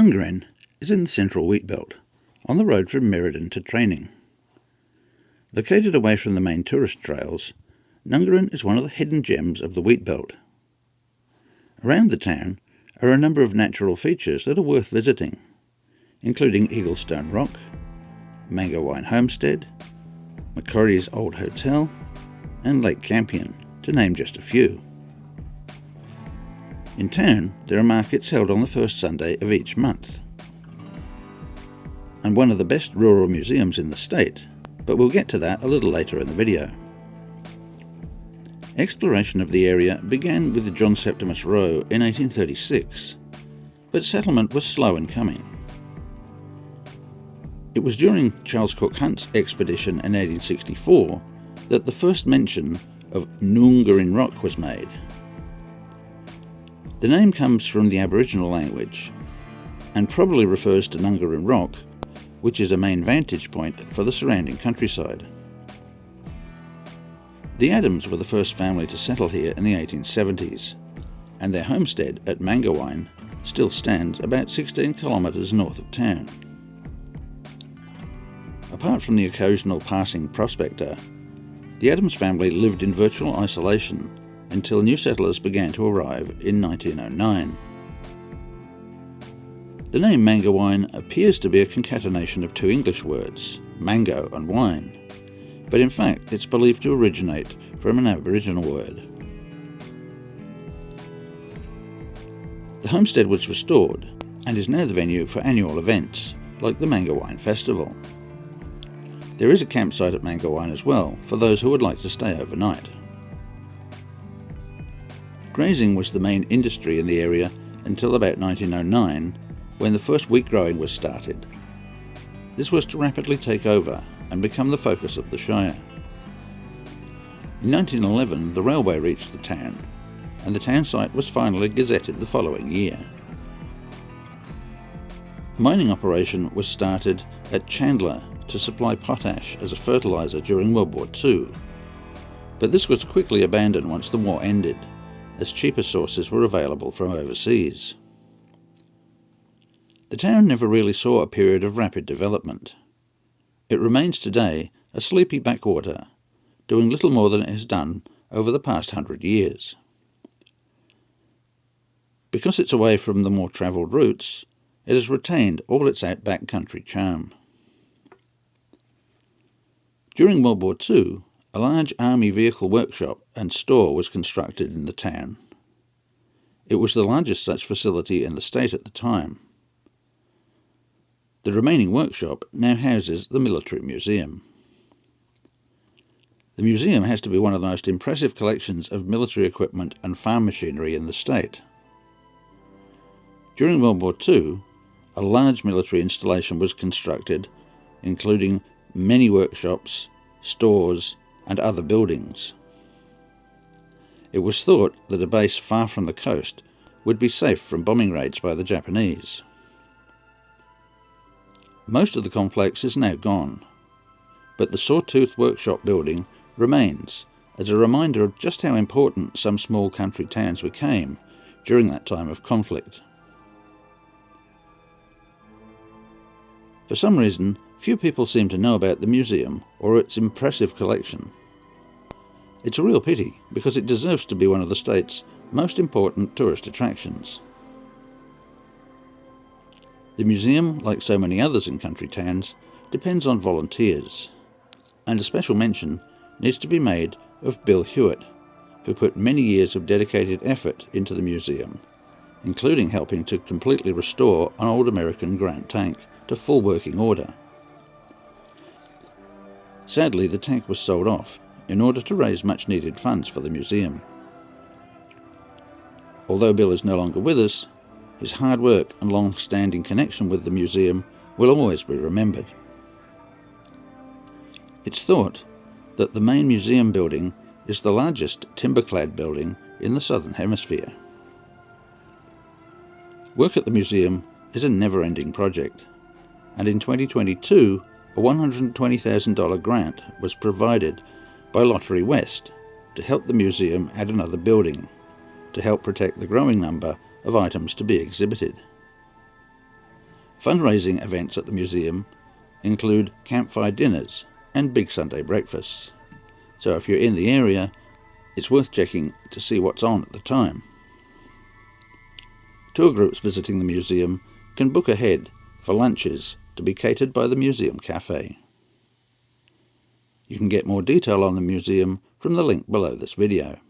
Nungarin is in the central wheatbelt, on the road from Merredin to Trayning. Located away from the main tourist trails, Nungarin is one of the hidden gems of the wheatbelt. Around the town are a number of natural features that are worth visiting, including Eaglestone Rock, Mangawine Homestead, Macquarie's Old Hotel, and Lake Campion, to name just a few. In town, there are markets held on the first Sunday of each month, and one of the best rural museums in the state, but we'll get to that a little later in the video. Exploration of the area began with John Septimus Roe in 1836, but settlement was slow in coming. It was during Charles Cook Hunt's expedition in 1864 that the first mention of Nungarin Rock was made. The name comes from the Aboriginal language and probably refers to Nungarin Rock, which is a main vantage point for the surrounding countryside. The Adams were the first family to settle here in the 1870s, and their homestead at Mangawine still stands about 16 kilometres north of town. Apart from the occasional passing prospector, the Adams family lived in virtual isolation until new settlers began to arrive in 1909. The name Mangawine appears to be a concatenation of two English words, mango and wine, but in fact it's believed to originate from an Aboriginal word. The homestead was restored and is now the venue for annual events like the Mangawine Festival. There is a campsite at Mangawine as well for those who would like to stay overnight. Grazing was the main industry in the area until about 1909, when the first wheat growing was started. This was to rapidly take over and become the focus of the Shire. In 1911, the railway reached the town, and the town site was finally gazetted the following year. Mining operation was started at Chandler to supply potash as a fertiliser during World War II, but this was quickly abandoned once the war ended, as cheaper sources were available from overseas. The town never really saw a period of rapid development. It remains today a sleepy backwater, doing little more than it has done over the past 100 years. Because it's away from the more travelled routes, it has retained all its outback country charm. During World War II, a large army vehicle workshop and store was constructed in the town. It was the largest such facility in the state at the time. The remaining workshop now houses the Military Museum. The museum has to be one of the most impressive collections of military equipment and farm machinery in the state. During World War II, a large military installation was constructed, including many workshops, stores, and other buildings. It was thought that a base far from the coast would be safe from bombing raids by the Japanese. Most of the complex is now gone, but the Sawtooth Workshop building remains as a reminder of just how important some small country towns became during that time of conflict. For some reason, few people seem to know about the museum or its impressive collection. It's a real pity, because it deserves to be one of the state's most important tourist attractions. The museum, like so many others in country towns, depends on volunteers, and a special mention needs to be made of Bill Hewitt, who put many years of dedicated effort into the museum, including helping to completely restore an old American Grant tank to full working order. Sadly, the tank was sold off in order to raise much needed funds for the museum. Although Bill is no longer with us, his hard work and long-standing connection with the museum will always be remembered. It's thought that the main museum building is the largest timber-clad building in the Southern Hemisphere. Work at the museum is a never-ending project, and in 2022 a $120,000 grant was provided by Lottery West to help the museum add another building, to help protect the growing number of items to be exhibited. Fundraising events at the museum include campfire dinners and big Sunday breakfasts, so if you're in the area, it's worth checking to see what's on at the time. Tour groups visiting the museum can book ahead for lunches to be catered by the museum cafe. You can get more detail on the museum from the link below this video.